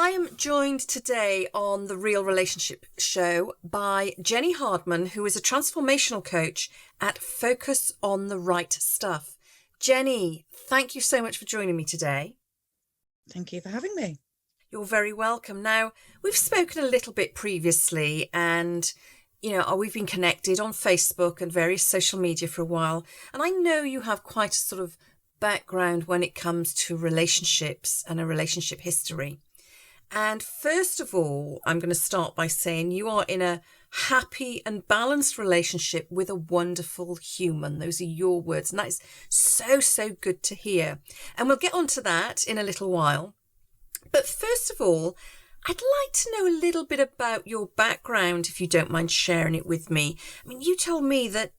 I am joined today on the Real Relationship Show by Jenny Hardman, who is a transformational coach at Focus on the Right Stuff. Jenny, thank you so much for joining me today. Thank you for having me. You're very welcome. Now, we've spoken a little bit previously and, we've been connected on Facebook and various social media for a while. And I know you have quite a sort of background when it comes to relationships and a relationship history. And first of all, I'm going to start by saying you are in a happy and balanced relationship with a wonderful human. Those are your words. And that is so, so good to hear. And we'll get onto that in a little while. But first of all, I'd like to know a little bit about your background, if you don't mind sharing it with me. I mean, you told me that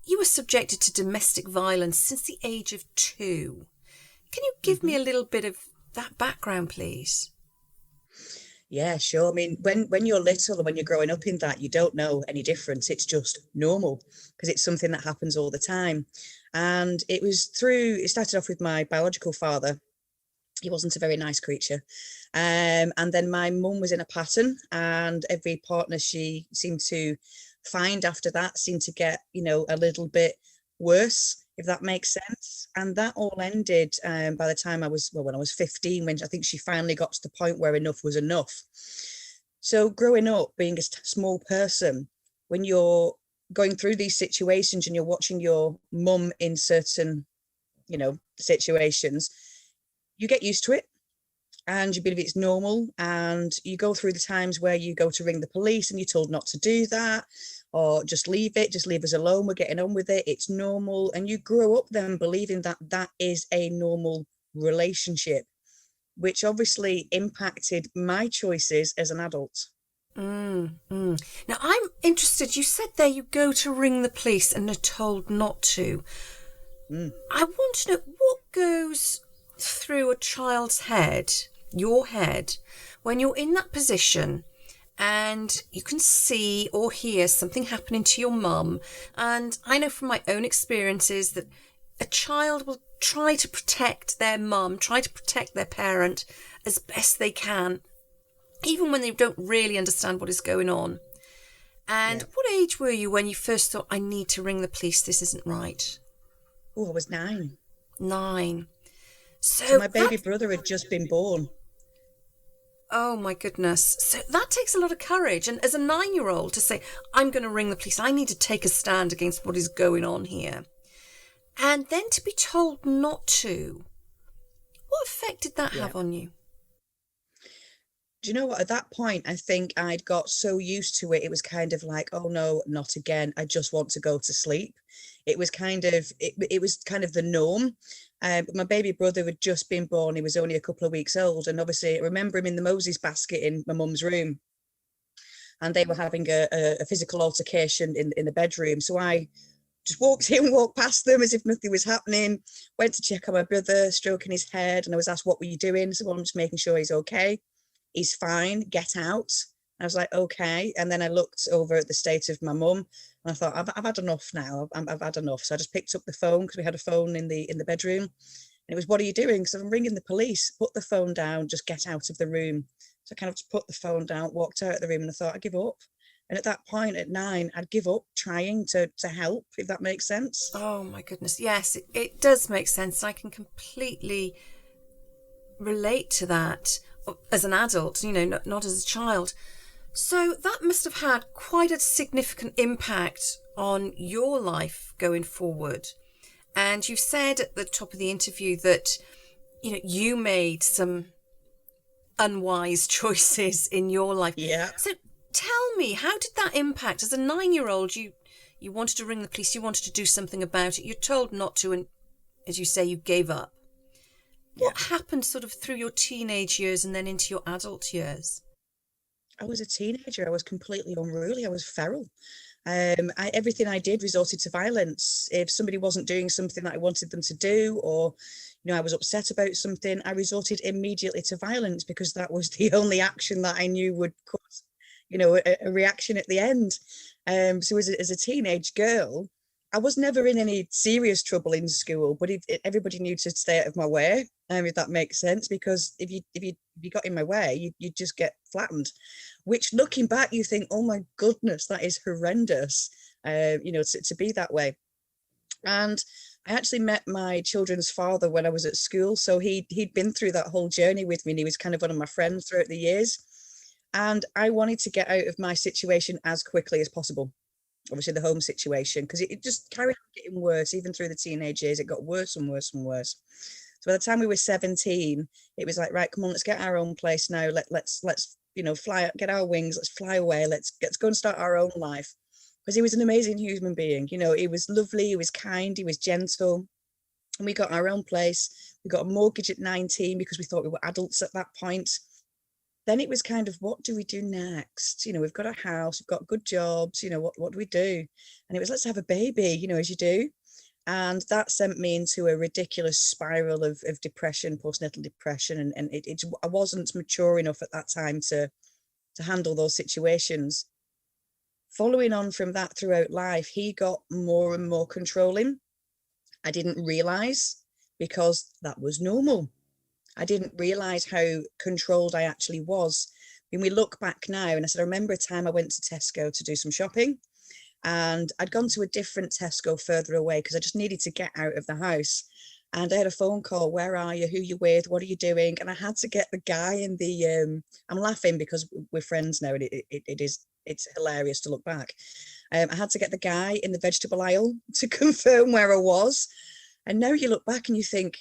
you were subjected to domestic violence since the age of 2. Can you give me a little bit of that background, please? Yeah, sure. I mean, when you're little and when you're growing up in that, you don't know any difference. It's just normal because it's something that happens all the time. And it started off with my biological father. He wasn't a very nice creature. And then my mum was in a pattern, and every partner she seemed to find after that seemed to get, a little bit worse, if that makes sense. And that all ended by the time when I was 15, when I think she finally got to the point where enough was enough. So growing up, being a small person, when you're going through these situations and you're watching your mum in certain, situations, you get used to it and you believe it's normal, and you go through the times where you go to ring the police and you're told not to do that, or just leave us alone, we're getting on with it, it's normal. And you grow up then believing that that is a normal relationship, which obviously impacted my choices as an adult. Now, I'm interested, you said there you go to ring the police and are told not to. I want to know what goes through a child's head, your head, when you're in that position and you can see or hear something happening to your mum. And I know from my own experiences that a child will try to protect their mum, try to protect their parent as best they can, even when they don't really understand what is going on. And what age were you when you first thought, I need to ring the police, this isn't right? Oh, I was 9. 9. So my baby brother had just been born. Oh my goodness. So that takes a lot of courage. And as a 9-year-old to say, I'm going to ring the police, I need to take a stand against what is going on here. And then to be told not to. What effect did that have on you? Do you know what? At that point, I think I'd got so used to it. It was kind of like, oh no, not again. I just want to go to sleep. It was kind of the norm. But my baby brother had just been born. He was only a couple of weeks old. And obviously I remember him in the Moses basket in my mum's room. And they were having a physical altercation in the bedroom. So I just walked past them as if nothing was happening, went to check on my brother, stroking his head. And I was asked, what were you doing? So I'm just making sure he's okay. He's fine, get out. I was like, okay. And then I looked over at the state of my mum and I thought, I've had enough now. I've had enough. So I just picked up the phone, because we had a phone in the bedroom. And it was, what are you doing? So I'm ringing the police. Put the phone down, just get out of the room. So I kind of just put the phone down, walked out of the room, and I thought, I give up. And at that point at 9, I'd give up trying to help, if that makes sense. Oh my goodness. Yes, it does make sense. I can completely relate to that as an adult, not as a child. So that must have had quite a significant impact on your life going forward. And you said at the top of the interview that, you made some unwise choices in your life. Yeah. So tell me, how did that impact? As a 9-year-old, you wanted to ring the police, you wanted to do something about it. You're told not to, and as you say, you gave up. What happened sort of through your teenage years and then into your adult years? I was a teenager. I was completely unruly. I was feral. Everything I did resorted to violence. If somebody wasn't doing something that I wanted them to do, or I was upset about something, I resorted immediately to violence, because that was the only action that I knew would cause, a reaction at the end. So as a teenage girl, I was never in any serious trouble in school, but everybody knew to stay out of my way, if that makes sense, because if you got in my way, you just get flattened, which looking back, you think, oh my goodness, that is horrendous, to be that way. And I actually met my children's father when I was at school. So he'd been through that whole journey with me, and he was kind of one of my friends throughout the years. And I wanted to get out of my situation as quickly as possible. Obviously, the home situation, because it just carried on getting worse, even through the teenage years. It got worse and worse and worse. So by the time we were 17, it was like, right, come on, let's get our own place now. Let's fly, get our wings, let's fly away. Let's go and start our own life. Because he was an amazing human being. He was lovely, he was kind, he was gentle. And we got our own place. We got a mortgage at 19 because we thought we were adults at that point. Then it was kind of, what do we do next? We've got a house, we've got good jobs, what do we do? And it was, let's have a baby, as you do. And that sent me into a ridiculous spiral of depression, postnatal depression. And I wasn't mature enough at that time to handle those situations. Following on from that throughout life, he got more and more controlling. I didn't realize, because that was normal. I didn't realize how controlled I actually was. When we look back now, and I said, I remember a time I went to Tesco to do some shopping, and I'd gone to a different Tesco further away because I just needed to get out of the house. And I had a phone call, where are you, who you with, what are you doing? And I had to get the guy in the, I'm laughing because we're friends now, and it's hilarious to look back. I had to get the guy in the vegetable aisle to confirm where I was. And now you look back and you think,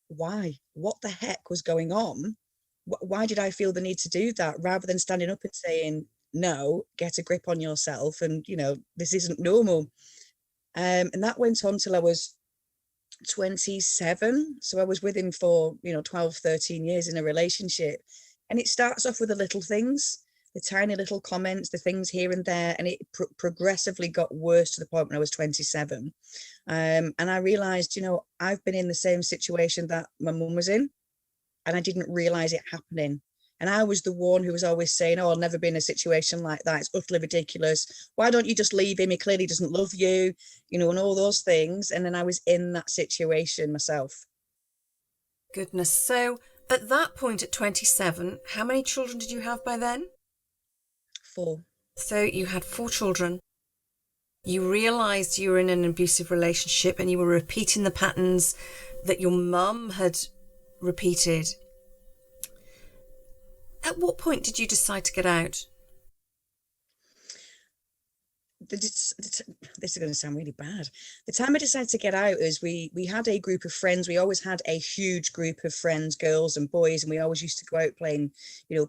why? What the heck was going on? Why did I feel the need to do that, rather than standing up and saying, no, get a grip on yourself, and this isn't normal. And that went on till I was 27. So I was with him for 12, 13 years in a relationship. And it starts off with the little things, the tiny little comments, the things here and there, and it progressively got worse to the point when I was 27. And I realized, I've been in the same situation that my mum was in, and I didn't realize it happening. And I was the one who was always saying, oh, I'll never be in a situation like that. It's utterly ridiculous. Why don't you just leave him? He clearly doesn't love you, and all those things. And then I was in that situation myself. Goodness. So at that point at 27, how many children did you have by then? 4. So you had 4 children. You realised you were in an abusive relationship, and you were repeating the patterns that your mum had repeated. At what point did you decide to get out? This is going to sound really bad. The time I decided to get out is we had a group of friends. We always had a huge group of friends, girls and boys, and we always used to go out playing,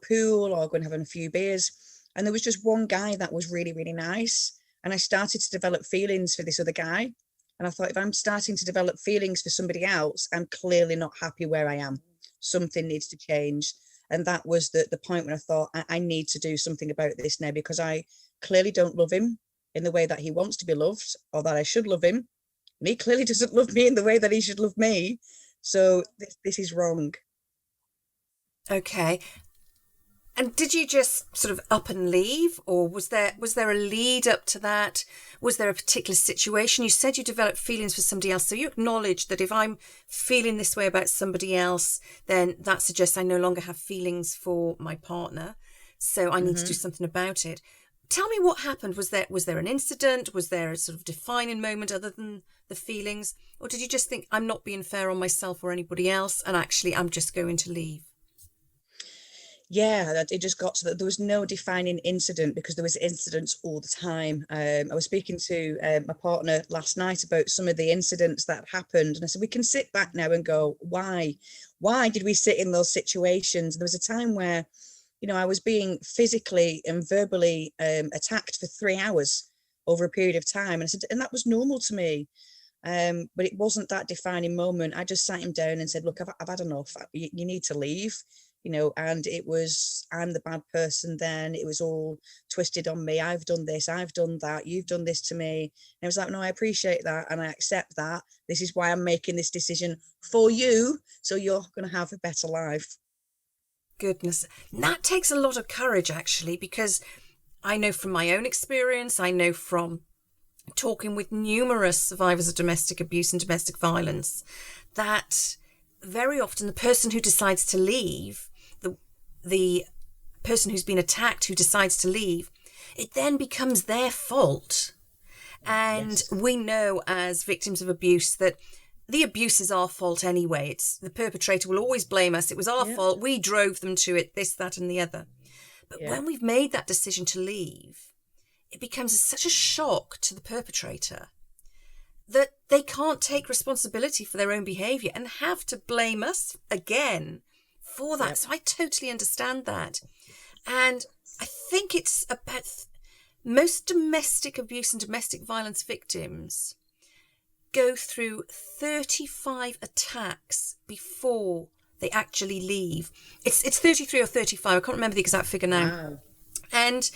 pool or going having a few beers. And there was just one guy that was really, really nice. And I started to develop feelings for this other guy. And I thought, if I'm starting to develop feelings for somebody else, I'm clearly not happy where I am. Something needs to change. And that was the point when I thought, I need to do something about this now, because I clearly don't love him in the way that he wants to be loved, or that I should love him. And he clearly doesn't love me in the way that he should love me. So this is wrong. Okay. And did you just sort of up and leave, or was there a lead up to that? Was there a particular situation? You said you developed feelings for somebody else, so you acknowledged that if I'm feeling this way about somebody else, then that suggests I no longer have feelings for my partner, so I need to do something about it. Tell me what happened. Was there an incident? Was there a sort of defining moment other than the feelings, or did you just think, I'm not being fair on myself or anybody else, and actually I'm just going to leave? Yeah, it just got to that. There was no defining incident, because there was incidents all the time. I was speaking to my partner last night about some of the incidents that happened, and I said, we can sit back now and go, why did we sit in those situations? There was a time where, I was being physically and verbally attacked for 3 hours over a period of time, and I said, and that was normal to me. But it wasn't that defining moment. I just sat him down and said, look, I've had enough. You need to leave. And it was, I'm the bad person then. It was all twisted on me. I've done this, I've done that, you've done this to me. And I was like, no, I appreciate that, and I accept that. This is why I'm making this decision for you, so you're going to have a better life. Goodness. That takes a lot of courage, actually, because I know from my own experience, I know from talking with numerous survivors of domestic abuse and domestic violence, that very often the person who decides to leave, the person who's been attacked who decides to leave, it then becomes their fault. And Yes. we know as victims of abuse that the abuse is our fault anyway. It's the perpetrator will always blame us. It was our fault. We drove them to it, this, that, and the other. But when we've made that decision to leave, it becomes such a shock to the perpetrator that they can't take responsibility for their own behaviour and have to blame us again for that. So I totally understand that. And I think it's about most domestic abuse and domestic violence victims go through 35 attacks before they actually leave. It's 33 or 35. I can't remember the exact figure now. Wow. And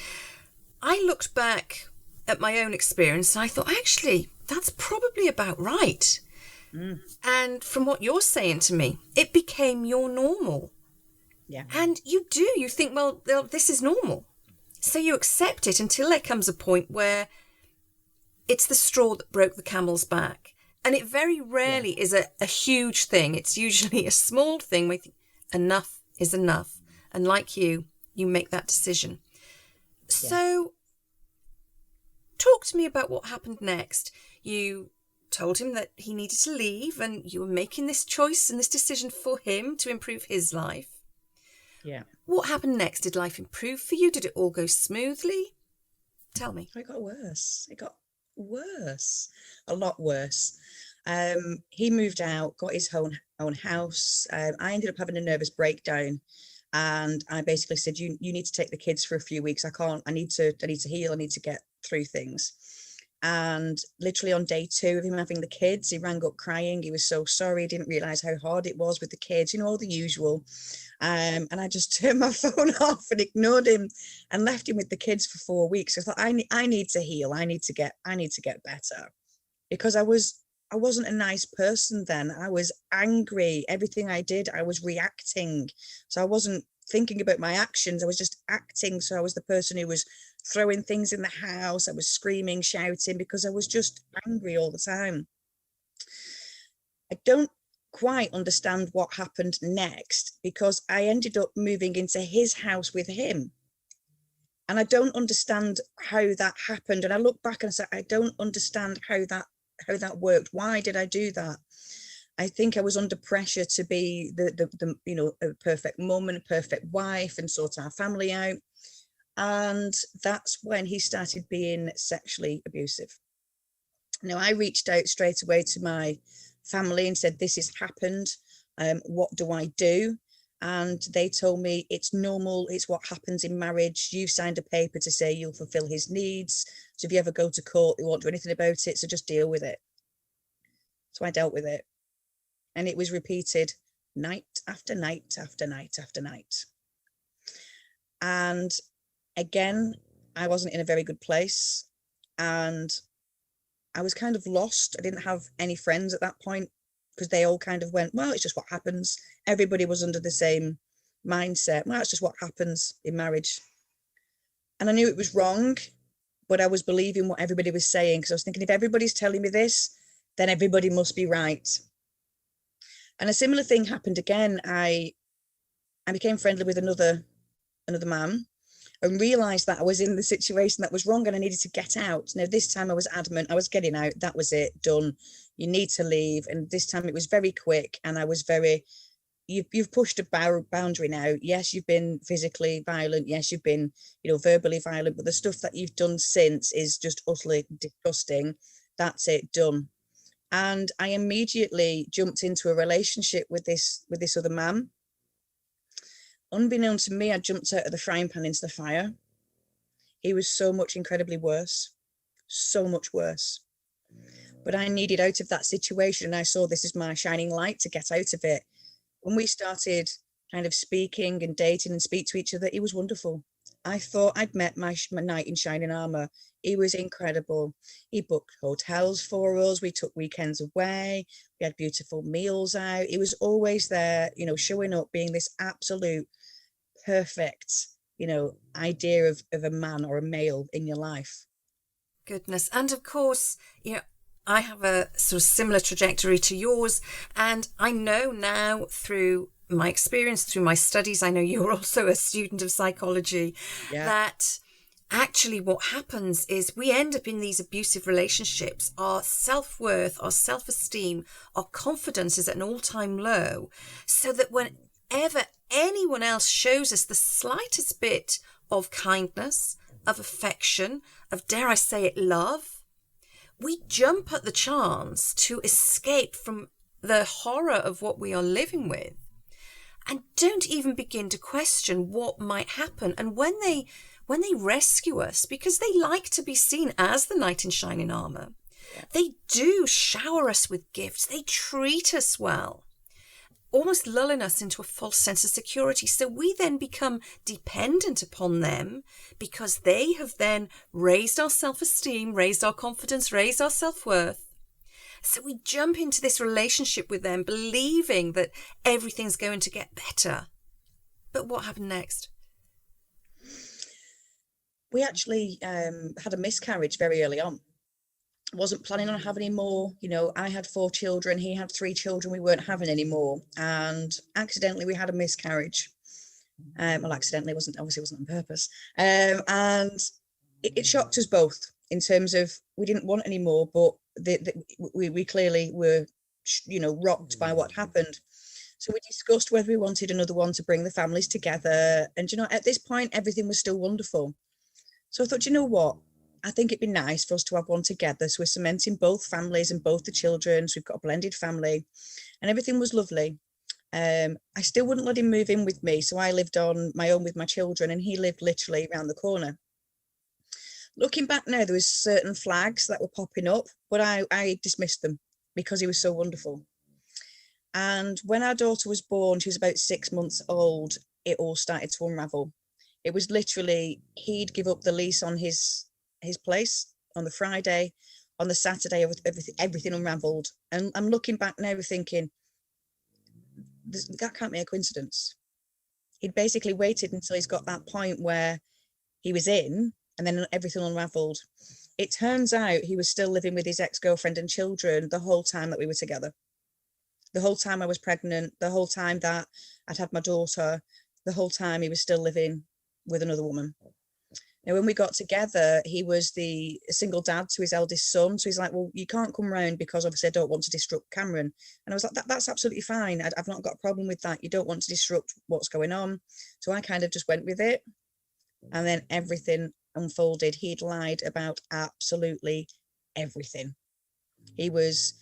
I looked back at my own experience and I thought, actually, that's probably about right. And from what you're saying to me, it became your normal. Yeah. And you think, well, this is normal. So you accept it until there comes a point where it's the straw that broke the camel's back. And it very rarely is a huge thing. It's usually a small thing where you think, enough is enough. And like you make that decision. So talk to me about what happened next. You told him that he needed to leave and you were making this choice and this decision for him to improve his life. Yeah. What happened next? Did life improve for you? Did it all go smoothly? Tell me. It got worse. It got worse. A lot worse. He moved out, got his own house. I ended up having a nervous breakdown. And I basically said, you need to take the kids for a few weeks. I need to heal. I need to get through things. And literally on day 2 of him having the kids, he rang up crying. He was so sorry. He didn't realize how hard it was with the kids, all the usual. And I just turned my phone off and ignored him and left him with the kids for 4 weeks. I thought, I need to heal. I need to get better, because I wasn't a nice person then. I was angry. Everything I did, I was reacting. So I wasn't thinking about my actions. I was just acting. So I was the person who was throwing things in the house. I was screaming, shouting, because I was just angry all the time. I don't quite understand what happened next, because I ended up moving into his house with him. And I don't understand how that happened. And I look back and say, I don't understand how that worked. Why did I do that? I think I was under pressure to be the a perfect mum and a perfect wife and sort our family out. And that's when he started being sexually abusive. Now, I reached out straight away to my family and said, this has happened. What do I do? And they told me, it's normal. It's what happens in marriage. You signed a paper to say you'll fulfill his needs. So if you ever go to court, they won't do anything about it. So just deal with it. So I dealt with it. And it was repeated night after night after night after night. And again, I wasn't in a very good place. And I was kind of lost. I didn't have any friends at that point, because they all kind of went, well, it's just what happens. Everybody was under the same mindset. Well, it's just what happens in marriage. And I knew it was wrong, but I was believing what everybody was saying, because I was thinking, if everybody's telling me this, then everybody must be right. And a similar thing happened again. I became friendly with another man, and realized that I was in the situation that was wrong and I needed to get out. Now, this time I was adamant. I was getting out. That was it. Done. You need to leave. And this time it was very quick. And I was very, you've pushed a boundary now. Yes, you've been physically violent. Yes, you've been, verbally violent. But the stuff that you've done since is just utterly disgusting. That's it. Done. And I immediately jumped into a relationship with this other man. Unbeknown to me, I jumped out of the frying pan into the fire. He was so much incredibly worse, so much worse. But I needed out of that situation, and I saw this as my shining light to get out of it. When we started kind of speaking and dating and speak to each other, it was wonderful. I thought I'd met my knight in shining armor. He was incredible. He booked hotels for us. We took weekends away. We had beautiful meals out. He was always there, showing up, being this absolute perfect, idea of a man or a male in your life. goodness. And of course, I have a sort of similar trajectory to yours. And I know now through my experience, through my studies, I know you're also a student of psychology, Yeah. that actually what happens is we end up in these abusive relationships. Our self-worth, our self-esteem, our confidence is at an all-time low, so that whenever anyone else shows us the slightest bit of kindness, of affection, of, dare I say it, love, we jump at the chance to escape from the horror of what we are living with, and don't even begin to question what might happen. And when they rescue us, because they like to be seen as the knight in shining armor, they do shower us with gifts. They treat us well, almost lulling us into a false sense of security. So we then become dependent upon them, because they have then raised our self-esteem, raised our confidence, raised our self-worth. So we jump into this relationship with them, believing that everything's going to get better. But what happened next? We actually had a miscarriage very early on. Wasn't planning on having any more. I had 4 children, he had 3 children, we weren't having any more. And accidentally we had a miscarriage. Well, accidentally, wasn't on purpose. And it shocked us both, in terms of we didn't want any more, but we clearly were, rocked by what happened. So we discussed whether we wanted another one to bring the families together. And, at this point, everything was still wonderful. So I thought, you know what? I think it'd be nice for us to have one together. So we're cementing both families and both the children. So we've got a blended family, and everything was lovely. I still wouldn't let him move in with me. So I lived on my own with my children, and he lived literally around the corner. Looking back now, there was certain flags that were popping up, but I dismissed them because he was so wonderful. And when our daughter was born, she was about 6 months old, it all started to unravel. It was literally, he'd give up the lease on his place on the Friday. On the Saturday, everything unraveled. And I'm looking back now thinking, that can't be a coincidence. He'd basically waited until he's got that point where he was in, and then everything unraveled. It turns out he was still living with his ex-girlfriend and children the whole time that we were together. The whole time I was pregnant, the whole time that I'd had my daughter, the whole time he was still living with another woman. Now, when we got together, he was the single dad to his eldest son. So he's like, well, you can't come round because obviously I don't want to disrupt Cameron. And I was like, that's absolutely fine. I've not got a problem with that. You don't want to disrupt what's going on. So I kind of just went with it. And then everything unfolded. He'd lied about absolutely everything. He was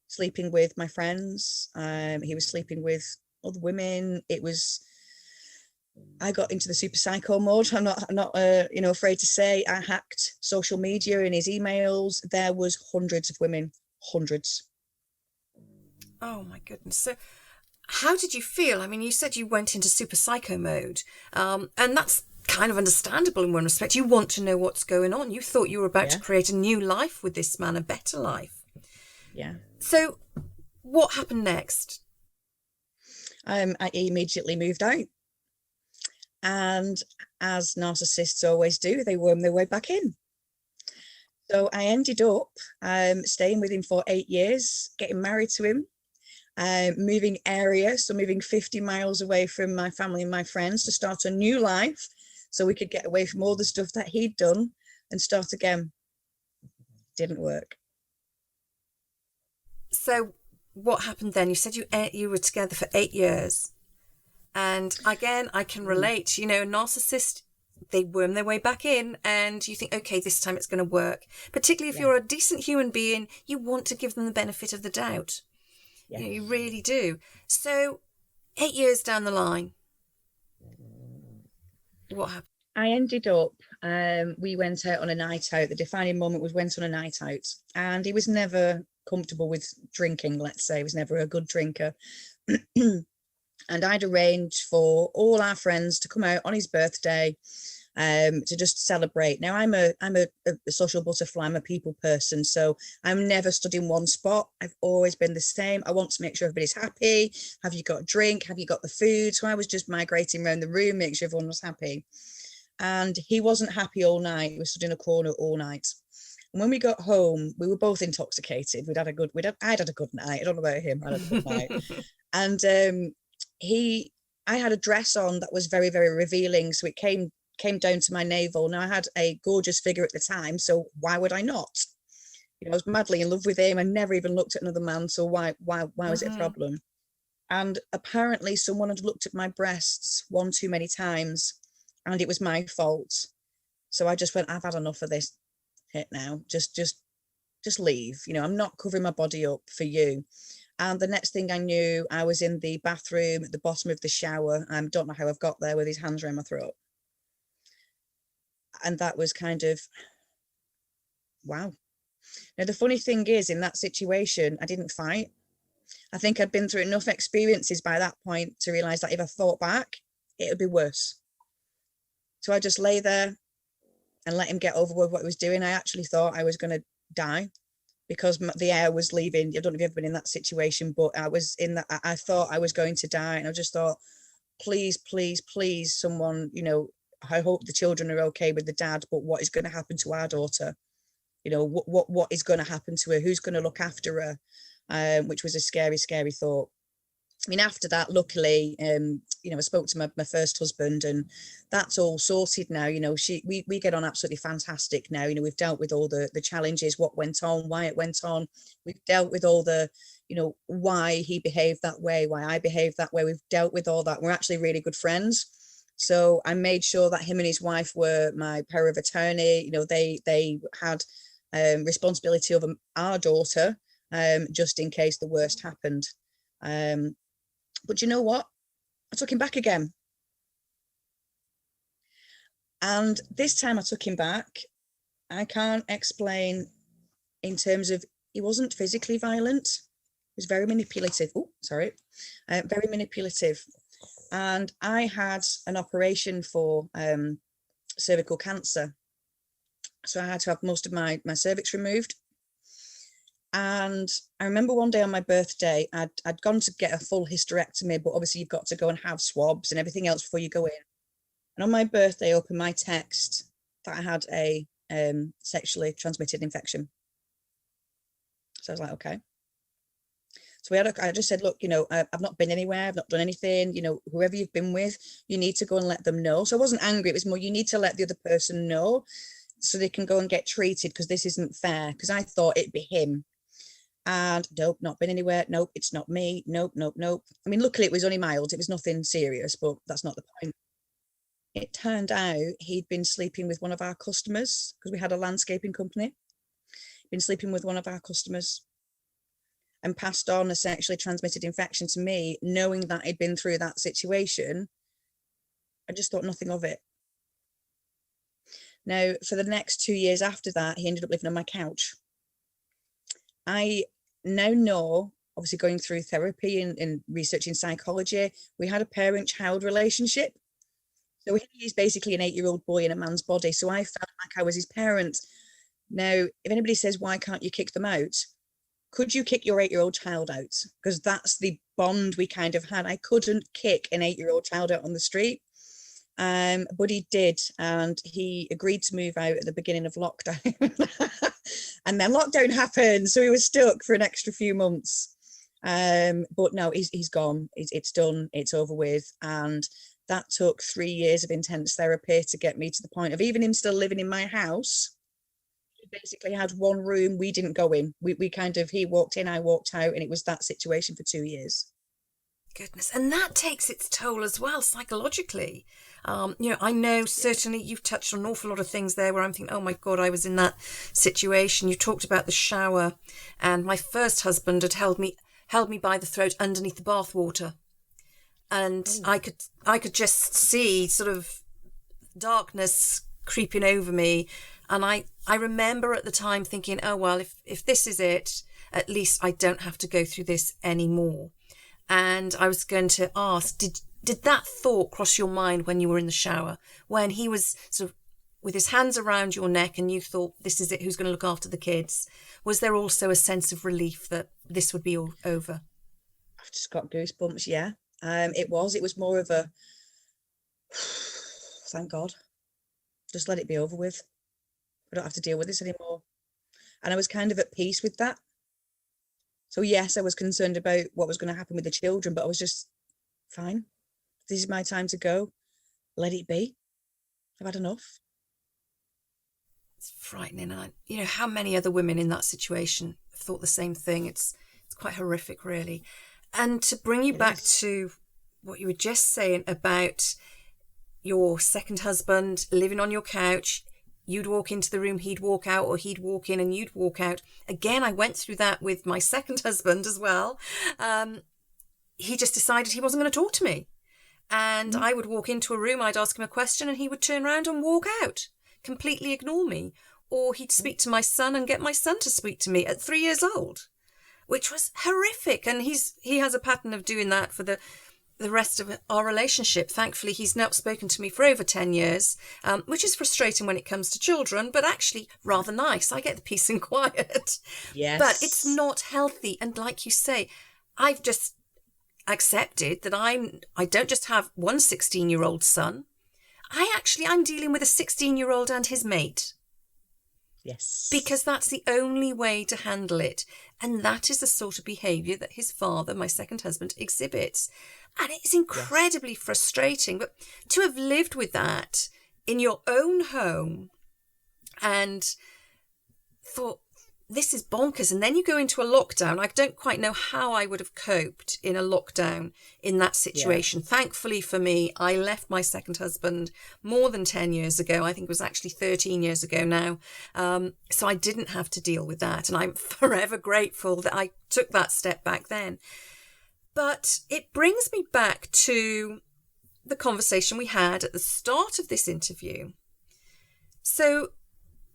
sleeping with my friends. He was sleeping with other women. I got into the super psycho mode. I'm not afraid to say I hacked social media and his emails. There was hundreds of women, hundreds. Oh my goodness. So how did you feel? I mean, you said you went into super psycho mode, and that's kind of understandable in one respect. You want to know what's going on. You thought you were about to create a new life with this man, a better life. Yeah. So what happened next? I immediately moved out. And as narcissists always do, they worm their way back in. So I ended up staying with him for 8 years, getting married to him, moving area, so moving 50 miles away from my family and my friends to start a new life, so we could get away from all the stuff that he'd done and start again. Didn't work. So what happened then? You said you were together for 8 years. And again, I can relate, narcissists, they worm their way back in, and you think, okay, this time it's going to work. Particularly if you're a decent human being, you want to give them the benefit of the doubt. Yeah. You really do. So 8 years down the line, what happened? I ended up, we went out on a night out. The defining moment was went on a night out, and he was never comfortable with drinking, let's say. He was never a good drinker. And I'd arranged for all our friends to come out on his birthday to just celebrate. Now, I'm a social butterfly. I'm a people person, so I'm never stood in one spot. I've always been the same. I want to make sure everybody's happy. Have you got a drink? Have you got the food? So I was just migrating around the room, make sure everyone was happy. And he wasn't happy all night. He was stood in a corner all night. And when we got home, we were both intoxicated. I'd had a good night. I don't know about him. I had a good night. And I had a dress on that was very, very revealing. So it came down to my navel. Now I had a gorgeous figure at the time. So why would I not? I was madly in love with him. I never even looked at another man. So why was it a problem? And apparently someone had looked at my breasts one too many times and it was my fault. So I just went, I've had enough of this hit now. Just leave. I'm not covering my body up for you. And the next thing I knew, I was in the bathroom at the bottom of the shower. I don't know how I've got there, with his hands around my throat. And that was kind of, wow. Now, the funny thing is, in that situation, I didn't fight. I think I'd been through enough experiences by that point to realize that if I fought back, it would be worse. So I just lay there and let him get over with what he was doing. I actually thought I was going to die because the air was leaving. I don't know if you've ever been in that situation, but I was in that. I thought I was going to die, and I just thought, please, please, please, someone, I hope the children are okay with the dad, but what is going to happen to our daughter? What is going to happen to her? Who's going to look after her? Which was a scary, scary thought. I mean, after that, luckily, I spoke to my first husband, and that's all sorted now. We get on absolutely fantastic now. We've dealt with all the challenges, what went on, why it went on. We've dealt with all the, why he behaved that way, why I behaved that way. We've dealt with all that. We're actually really good friends. So I made sure that him and his wife were my power of attorney. They had responsibility over our daughter, just in case the worst happened. But you know what? I took him back again. And this time I took him back. I can't explain in terms of, he wasn't physically violent. He was very manipulative. Very manipulative. And I had an operation for cervical cancer. So I had to have most of my cervix removed. And I remember one day on my birthday, I'd gone to get a full hysterectomy, but obviously you've got to go and have swabs and everything else before you go in. And on my birthday, I opened my text that I had a sexually transmitted infection. So I was like, okay. So I just said, look, I've not been anywhere. I've not done anything. Whoever you've been with, you need to go and let them know. So I wasn't angry. It was more, you need to let the other person know so they can go and get treated, because this isn't fair. Because I thought it'd be him. And nope, not been anywhere. Nope, it's not me. Nope. I mean, luckily it was only mild. It was nothing serious, but that's not the point. It turned out he'd been sleeping with one of our customers, because we had a landscaping company. Been sleeping with one of our customers and passed on a sexually transmitted infection to me, knowing that I'd been through that situation. I just thought nothing of it. Now, for the next 2 years after that, he ended up living on my couch. I now know, obviously going through therapy and researching psychology, we had a parent-child relationship. So he's basically an 8-year-old boy in a man's body. So I felt like I was his parent. Now, if anybody says, why can't you kick them out? Could you kick your 8-year-old child out? Because that's the bond we kind of had. I couldn't kick an 8-year-old child out on the street. But he did, and he agreed to move out at the beginning of lockdown. And then lockdown happened, so he was stuck for an extra few months. But no, he's gone. It's done. It's over with. And that took 3 years of intense therapy to get me to the point of even him still living in my house. He basically had one room. We didn't go in. He walked in, I walked out, and it was that situation for 2 years. Goodness, and that takes its toll as well psychologically. I know certainly you've touched on an awful lot of things there where I'm thinking, oh my God, I was in that situation. You talked about the shower, and my first husband had held me by the throat underneath the bathwater, and I could just see sort of darkness creeping over me, and I remember at the time thinking, oh well, if this is it, at least I don't have to go through this anymore. And I was going to ask, did that thought cross your mind when you were in the shower, when he was sort of with his hands around your neck and you thought, this is it, who's going to look after the kids? Was there also a sense of relief that this would be all over? I've just got goosebumps, yeah. It was more of a, thank God, just let it be over with. I don't have to deal with this anymore. And I was kind of at peace with that. So yes, I was concerned about what was going to happen with the children, but I was just fine. This is my time to go. Let it be. I've had enough. It's frightening. And how many other women in that situation have thought the same thing? It's quite horrific, really. And to bring you back to what you were just saying about your second husband living on your couch, you'd walk into the room, he'd walk out, or he'd walk in and you'd walk out. Again, I went through that with my second husband as well. He just decided he wasn't going to talk to me. And I would walk into a room, I'd ask him a question, and he would turn around and walk out, completely ignore me. Or he'd speak to my son and get my son to speak to me at 3 years old, which was horrific. And he has a pattern of doing that for the rest of our relationship. Thankfully, he's not spoken to me for over 10 years, which is frustrating when it comes to children, but actually rather nice. I get the peace and quiet. Yes. But it's not healthy. And like you say, I've just accepted that I don't just have one 16-year-old son. I'm dealing with a 16-year-old and his mate. Yes. Because that's the only way to handle it. And that is the sort of behaviour that his father, my second husband, exhibits. And it's incredibly frustrating. But to have lived with that in your own home and thought, this is bonkers. And then you go into a lockdown. I don't quite know how I would have coped in a lockdown in that situation. Yeah. Thankfully for me, I left my second husband more than 10 years ago. I think it was actually 13 years ago now. So I didn't have to deal with that. And I'm forever grateful that I took that step back then. But it brings me back to the conversation we had at the start of this interview. So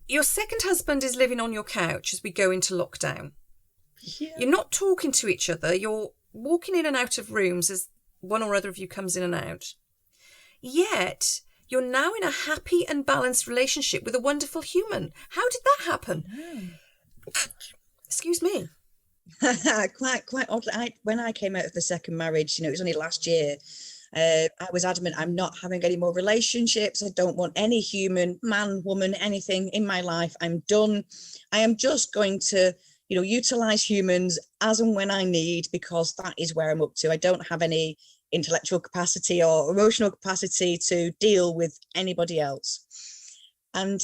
your second husband is living on your couch as we go into lockdown. Yeah. You're not talking to each other. You're walking in and out of rooms as one or other of you comes in and out. Yet, you're now in a happy and balanced relationship with a wonderful human. How did that happen? Excuse me. Quite oddly. When I came out of the second marriage, it was only last year, I was adamant, I'm not having any more relationships. I don't want any human, man, woman, anything in my life. I'm done. I am just going to, utilize humans as and when I need, because that is where I'm up to. I don't have any intellectual capacity or emotional capacity to deal with anybody else. And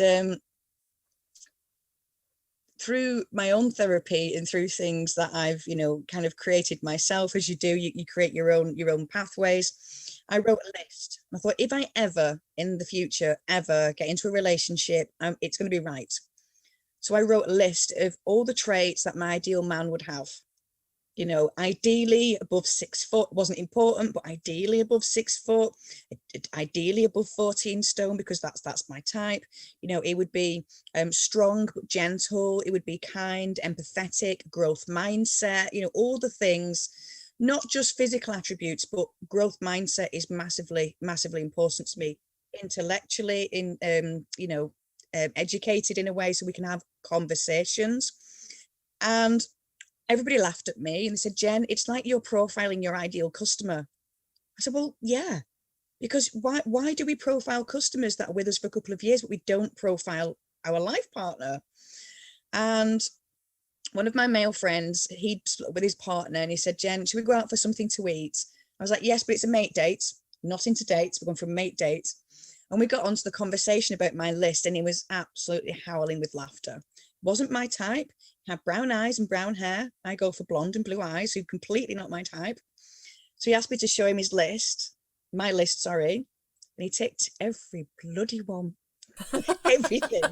through my own therapy and through things that I've, kind of created myself, as you do, you create your own pathways. I wrote a list. I thought, if I ever in the future ever get into a relationship, it's going to be right. So I wrote a list of all the traits that my ideal man would have. Ideally above 6 foot, wasn't important, but ideally above 6 foot, ideally above 14 stone, because that's my type. It would be strong but gentle. It would be kind, empathetic, growth mindset. All the things, not just physical attributes, but growth mindset is massively important to me. Intellectually, educated in a way so we can have conversations. And everybody laughed at me and they said, Jen, it's like you're profiling your ideal customer. I said, well, yeah, because why do we profile customers that are with us for a couple of years, but we don't profile our life partner? And one of my male friends, he'd split up with his partner and he said, Jen, should we go out for something to eat? I was like, yes, but it's a mate date, not into dates. We're going for a mate date. And we got onto the conversation about my list and he was absolutely howling with laughter. Wasn't my type. Had brown eyes and brown hair. I go for blonde and blue eyes, so completely not my type. So he asked me to show him his list, my list, sorry. And he ticked every bloody one, everything.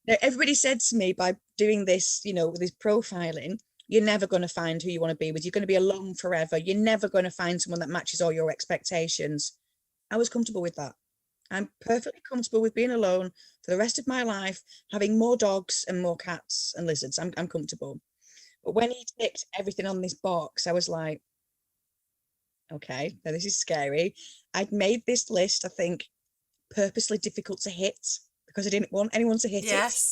Now, everybody said to me, by doing this, with this profiling, you're never going to find who you want to be with. You're going to be alone forever. You're never going to find someone that matches all your expectations. I was comfortable with that. I'm perfectly comfortable with being alone for the rest of my life, having more dogs and more cats and lizards. I'm comfortable. But when he ticked everything on this box, I was like, okay, now this is scary. I'd made this list, I think, purposely difficult to hit because I didn't want anyone to hit it.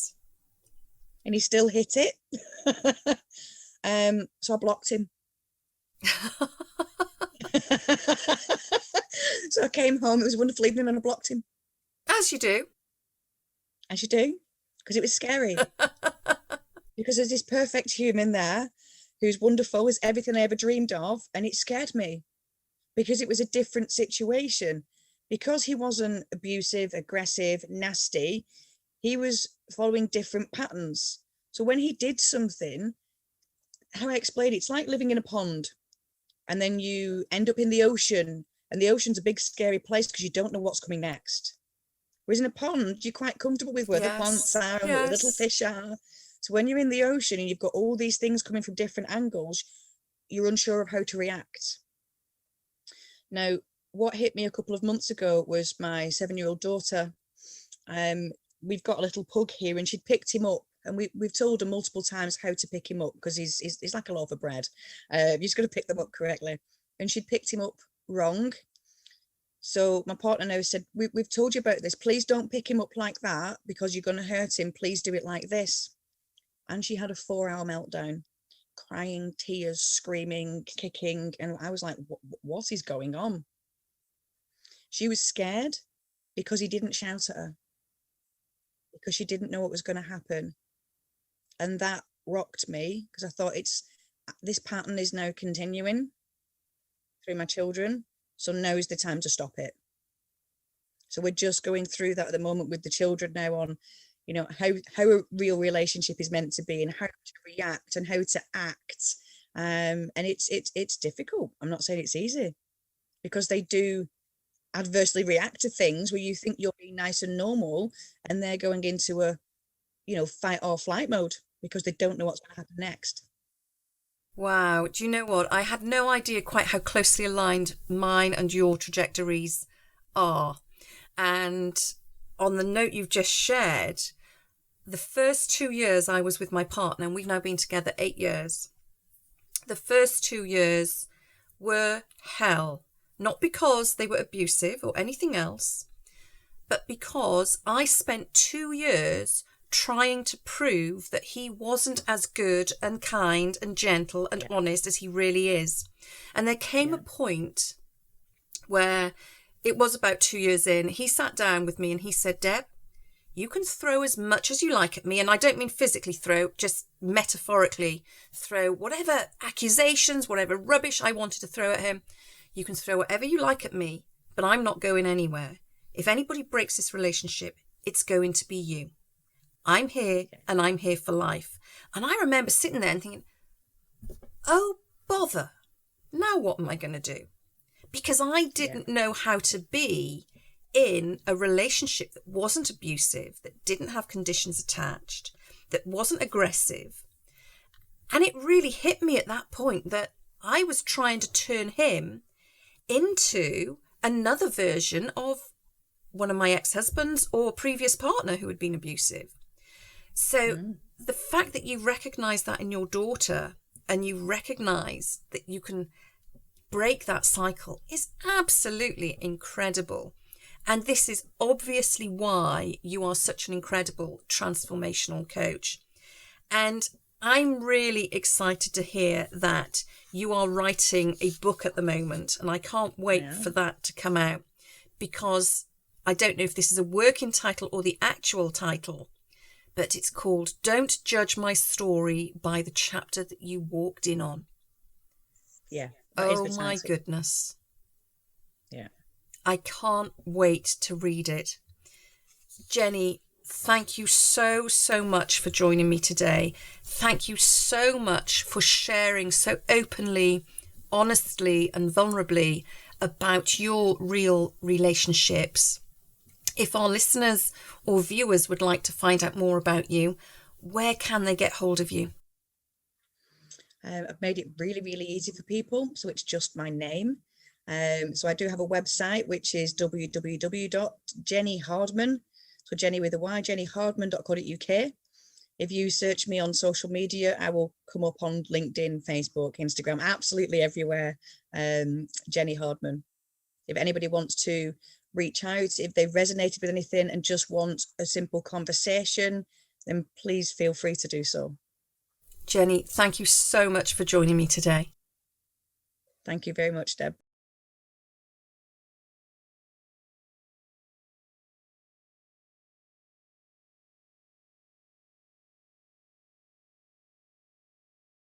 And he still hit it. So I blocked him. So I came home, it was a wonderful evening, and I blocked him. As you do. As you do, because it was scary. because there's this perfect human there who's wonderful, is everything I ever dreamed of. And it scared me because it was a different situation. Because he wasn't abusive, aggressive, nasty, he was following different patterns. So when he did something, how I explain it, it's like living in a pond and then you end up in the ocean, and the ocean's a big scary place because you don't know what's coming next. Whereas in a pond, you're quite comfortable with where the plants are and where the little fish are. So when you're in the ocean and you've got all these things coming from different angles, you're unsure of how to react. Now, what hit me a couple of months ago was my 7-year-old daughter. We've got a little pug here, and she'd picked him up, and we've told her multiple times how to pick him up because he's like a loaf of bread. You've just got to pick them up correctly. And she'd picked him up wrong. So my partner now said, we've told you about this. Please don't pick him up like that because you're going to hurt him. Please do it like this. And she had a 4-hour meltdown, crying, tears, screaming, kicking. And I was like, what is going on? She was scared because he didn't shout at her, because she didn't know what was going to happen. And that rocked me because I thought this pattern is now continuing through my children. So now's the time to stop it. So we're just going through that at the moment with the children now on, how a real relationship is meant to be and how to react and how to act. And it's difficult. I'm not saying it's easy, because they do adversely react to things where you think you're being nice and normal, and they're going into a, fight or flight mode because they don't know what's going to happen next. Wow. Do you know what? I had no idea quite how closely aligned mine and your trajectories are. And on the note you've just shared, the first 2 years I was with my partner, and we've now been together 8 years. The first 2 years were hell, not because they were abusive or anything else, but because I spent 2 years trying to prove that he wasn't as good and kind and gentle and honest as he really is. And there came a point where it was about 2 years in, he sat down with me and he said, Deb, you can throw as much as you like at me. And I don't mean physically throw, just metaphorically throw whatever accusations, whatever rubbish I wanted to throw at him. You can throw whatever you like at me, but I'm not going anywhere. If anybody breaks this relationship, it's going to be you. I'm here and I'm here for life. And I remember sitting there and thinking, oh, bother. Now what am I going to do? Because I didn't know how to be in a relationship that wasn't abusive, that didn't have conditions attached, that wasn't aggressive. And it really hit me at that point that I was trying to turn him into another version of one of my ex-husbands or previous partner who had been abusive. So the fact that you recognise that in your daughter and you recognise that you can break that cycle is absolutely incredible. And this is obviously why you are such an incredible transformational coach. And I'm really excited to hear that you are writing a book at the moment, and I can't wait for that to come out, because I don't know if this is a working title or the actual title, but it's called Don't Judge My Story by the Chapter That You Walked In On. Yeah. Oh my goodness. Yeah. I can't wait to read it. Jenny, thank you so, so much for joining me today. Thank you so much for sharing so openly, honestly, and vulnerably about your real relationships. If our listeners or viewers would like to find out more about you, where can they get hold of you? I've made it really, really easy for people. So it's just my name. So I do have a website, which is www.jennyhardman. So Jenny with a Y, jennyhardman.co.uk. If you search me on social media, I will come up on LinkedIn, Facebook, Instagram, absolutely everywhere. Jenny Hardman. If anybody wants to reach out, if they've resonated with anything and just want a simple conversation, then please feel free to do so. Jenny, thank you so much for joining me today. Thank you very much, Deb.